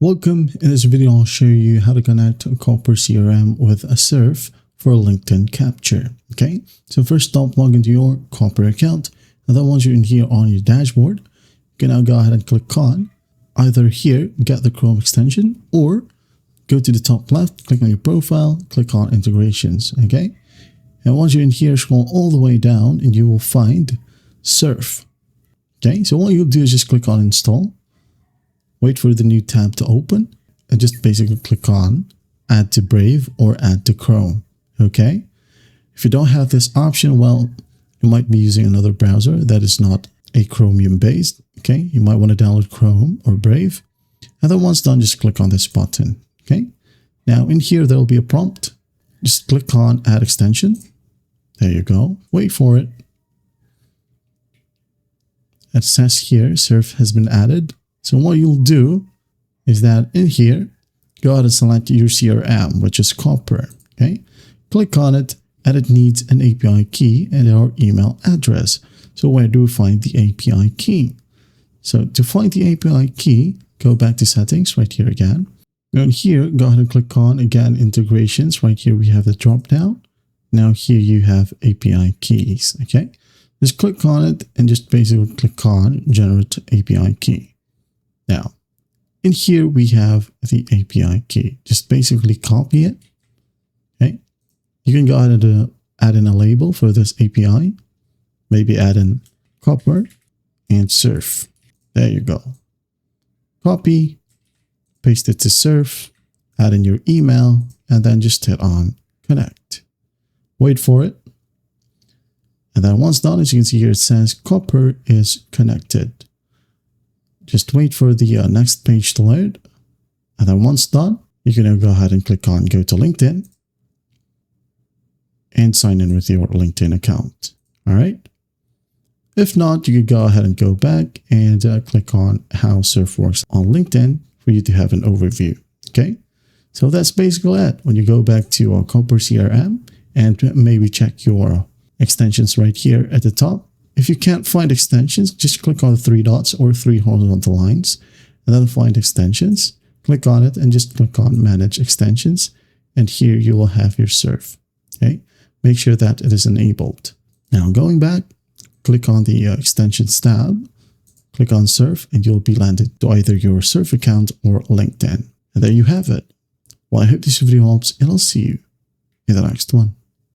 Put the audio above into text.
Welcome. In this video, I'll show you how to connect a Copper CRM with a Surfe for LinkedIn capture. Okay, so first off, log into your Copper account, and then once you're in here on your dashboard, you can now go ahead and click on either here, get the Chrome extension, or go to the top left, click on your profile, click on integrations. Okay, and once you're in here, scroll all the way down, and you will find Surfe. Okay, so what you'll do is just click on install. Wait for the new tab to open and just basically click on add to Brave or add to Chrome. Okay. If you don't have this option, well, you might be using another browser that is not a Chromium based. Okay. You might want to download Chrome or Brave. And then once done, just click on this button. Okay. Now in here, there will be a prompt. Just click on add extension. There you go. Wait for it. It says here, Surfe has been added. So what you'll do is that in here, go ahead and select your CRM, which is Copper. Okay, click on it, and it needs an API key and our email address. So where do we find the API key? So to find the API key, go back to settings right here again. And here, go ahead and click on again integrations. Right here, we have the drop down. Now here you have API keys. Okay, just click on it and just basically click on generate API key. Now, in here, we have the API key. Just basically copy it. Okay. You can go ahead and add in a label for this API. Maybe add in Copper and Surfe. There you go. Copy, paste it to Surfe, add in your email, and then just hit on connect. Wait for it. And then once done, as you can see here, it says Copper is connected. Just wait for the next page to load. And then once done, you can now go ahead and click on go to LinkedIn and sign in with your LinkedIn account. All right. If not, you could go ahead and go back and click on how Surfe works on LinkedIn for you to have an overview. Okay. So that's basically it. When you go back to Copper CRM and maybe check your extensions right here at the top. If you can't find extensions, just click on the three dots or three horizontal lines and then find extensions. Click on it and just click on manage extensions. And here you will have your Surfe. Okay. Make sure that it is enabled. Now going back, click on the extensions tab, click on Surfe, and you'll be landed to either your Surfe account or LinkedIn. And there you have it. Well, I hope this video helps, and I'll see you in the next one.